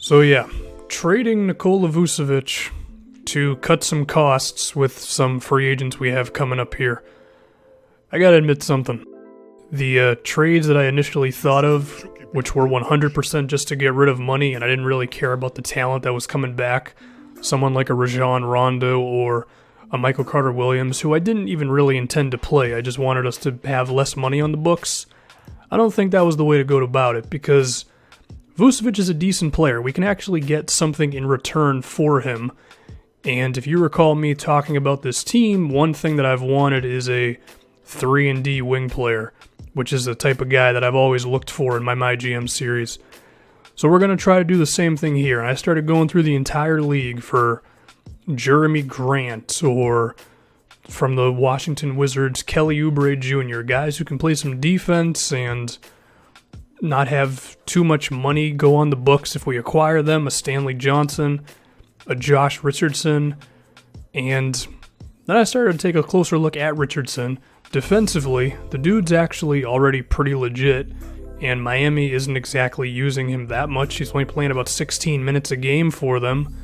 So yeah, trading Nikola Vucevic to cut some costs with some free agents we have coming up here. I gotta admit something. The trades that I initially thought of, which were 100% just to get rid of money, and I didn't really care about the talent that was coming back, someone like a Rajon Rondo or a Michael Carter-Williams, who I didn't even really intend to play. I just wanted us to have less money on the books. I don't think that was the way to go about it, because Vucevic is a decent player. We can actually get something in return for him. And if you recall me talking about this team, one thing that I've wanted is a 3-and-D wing player, which is the type of guy that I've always looked for in my MyGM series. So we're going to try to do the same thing here. And I started going through the entire league for Jeremy Grant, or from the Washington Wizards, Kelly Oubre Jr., guys who can play some defense and not have too much money go on the books if we acquire them, a Stanley Johnson, a Josh Richardson, and then I started to take a closer look at Richardson. Defensively, the dude's actually already pretty legit, and Miami isn't exactly using him that much. He's only playing about 16 minutes a game for them.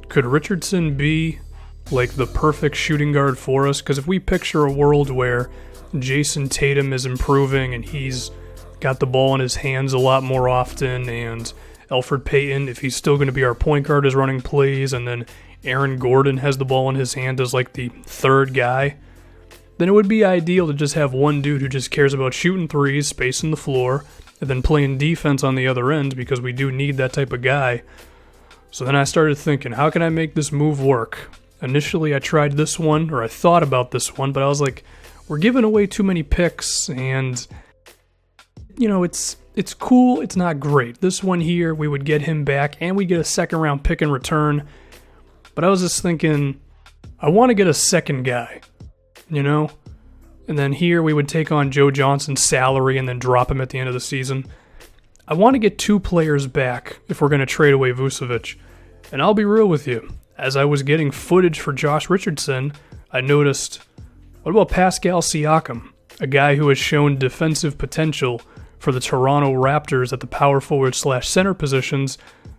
Could Richardson be like the perfect shooting guard for us? Because if we picture a world where Jason Tatum is improving and he's got the ball in his hands a lot more often, and Elfrid Payton, if he's still going to be our point guard, is running plays, and then Aaron Gordon has the ball in his hand as like the third guy, then it would be ideal to just have one dude who just cares about shooting threes, spacing the floor, and then playing defense on the other end, because we do need that type of guy. So then I started thinking, how can I make this move work? Initially I tried this one, or I thought about this one, but I was like, we're giving away too many picks, and you know, it's cool, it's not great. This one here, we would get him back, and we get a second round pick in return. But I was just thinking, I want to get a second guy, you know? And then here we would take on Joe Johnson's salary and then drop him at the end of the season. I want to get two players back if we're going to trade away Vucevic. And I'll be real with you, as I was getting footage for Josh Richardson, I noticed, what about Pascal Siakam, a guy who has shown defensive potential for the Toronto Raptors at the power forward / center positions?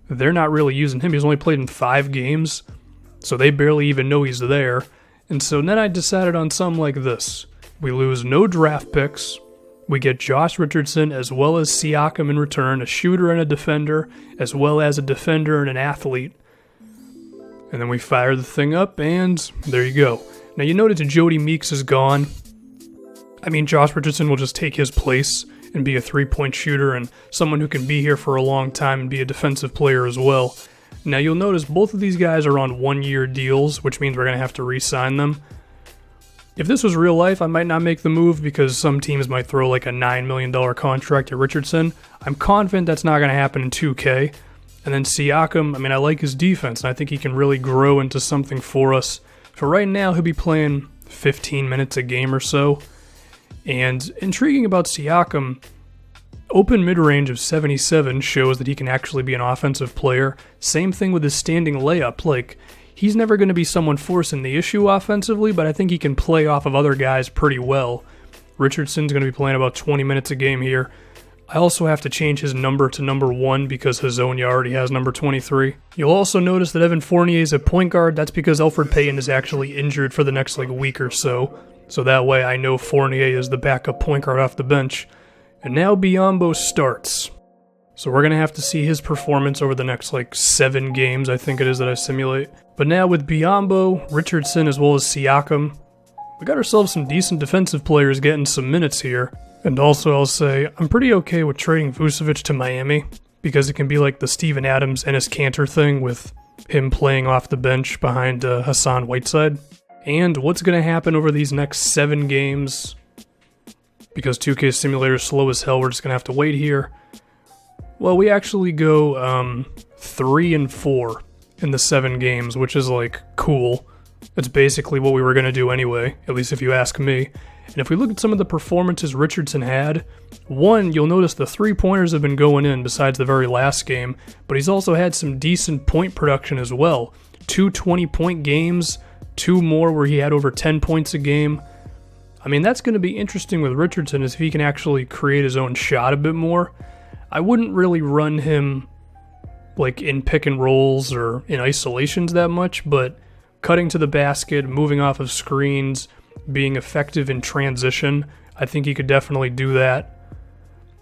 They're not really using him. He's only played in 5 games, so they barely even know he's there. And so then I decided on something like this. We lose no draft picks. We get Josh Richardson as well as Siakam in return, a shooter and a defender, as well as a defender and an athlete. And then we fire the thing up, and there you go. Now you notice Jody Meeks is gone. I mean, Josh Richardson will just take his place and be a 3-point shooter and someone who can be here for a long time and be a defensive player as well. Now you'll notice both of these guys are on 1-year deals, which means we're going to have to re-sign them. If this was real life, I might not make the move because some teams might throw like a $9 million contract at Richardson. I'm confident that's not going to happen in 2K. And then Siakam, I mean, I like his defense, and I think he can really grow into something for us. For right now, he'll be playing 15 minutes a game or so. And intriguing about Siakam, open mid-range of 77 shows that he can actually be an offensive player. Same thing with his standing layup. Like, he's never going to be someone forcing the issue offensively, but I think he can play off of other guys pretty well. Richardson's going to be playing about 20 minutes a game here. I also have to change his number to number 1 because Hazonia already has number 23. You'll also notice that Evan Fournier is at point guard. That's because Elfrid Payton is actually injured for the next week or so. So that way I know Fournier is the backup point guard off the bench. And now Biyombo starts. So we're going to have to see his performance over the next 7 games, I think it is, that I simulate. But now with Biyombo, Richardson, as well as Siakam, we got ourselves some decent defensive players getting some minutes here. And also I'll say, I'm pretty okay with trading Vucevic to Miami, because it can be like the Steven Adams and his Cantor thing with him playing off the bench behind Hassan Whiteside. And what's going to happen over these next 7 games, because 2K Simulator is slow as hell, we're just going to have to wait here. Well, we actually go 3-4 in the 7 games, which is cool. It's basically what we were going to do anyway, at least if you ask me. And if we look at some of the performances Richardson had, one, you'll notice the 3-pointers have been going in besides the very last game, but he's also had some decent point production as well. 2 20-point games, 2 more where he had over 10 points a game. I mean, that's going to be interesting with Richardson, is if he can actually create his own shot a bit more. I wouldn't really run him like in pick and rolls or in isolations that much, but cutting to the basket, moving off of screens, being effective in transition, I think he could definitely do that.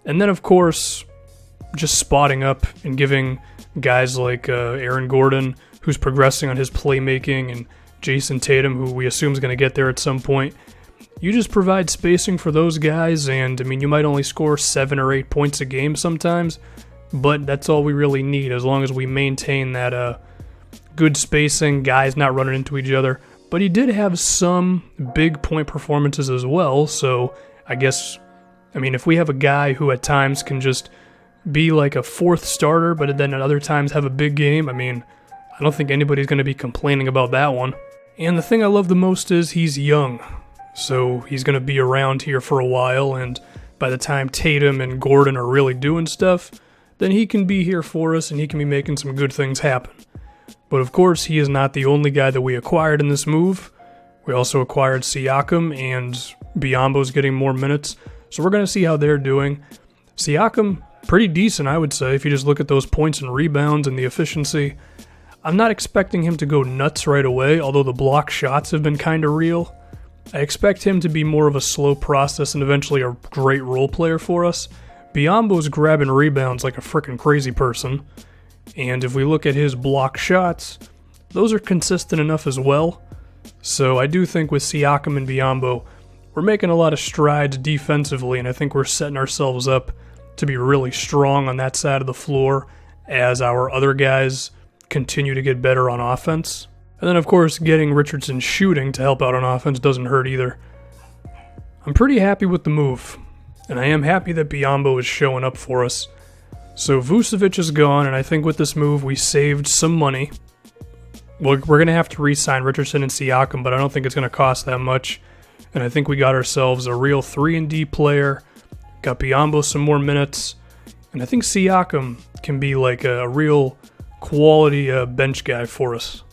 And then, of course, just spotting up and giving guys like Aaron Gordon, who's progressing on his playmaking, and Jason Tatum, who we assume is going to get there at some point. You just provide spacing for those guys, and I mean, you might only score 7 or 8 points a game sometimes, but that's all we really need as long as we maintain that good spacing, guys not running into each other. But he did have some big point performances as well, so I guess, I mean, if we have a guy who at times can just be like a fourth starter, but then at other times have a big game, I mean, I don't think anybody's going to be complaining about that one. And the thing I love the most is he's young. So he's going to be around here for a while, and by the time Tatum and Gordon are really doing stuff, then he can be here for us and he can be making some good things happen. But of course, he is not the only guy that we acquired in this move. We also acquired Siakam, and Biyombo's getting more minutes, so we're going to see how they're doing. Siakam, pretty decent, I would say, if you just look at those points and rebounds and the efficiency. I'm not expecting him to go nuts right away, although the block shots have been kind of real. I expect him to be more of a slow process and eventually a great role player for us. Biyombo's grabbing rebounds like a freaking crazy person. And if we look at his block shots, those are consistent enough as well. So I do think with Siakam and Biyombo, we're making a lot of strides defensively, and I think we're setting ourselves up to be really strong on that side of the floor as our other guys continue to get better on offense. And then, of course, getting Richardson shooting to help out on offense doesn't hurt either. I'm pretty happy with the move, and I am happy that Biyombo is showing up for us. So Vucevic is gone, and I think with this move we saved some money. We're going to have to re-sign Richardson and Siakam, but I don't think it's going to cost that much. And I think we got ourselves a real 3-and-D player, got Biyombo some more minutes, and I think Siakam can be like a real quality bench guy for us.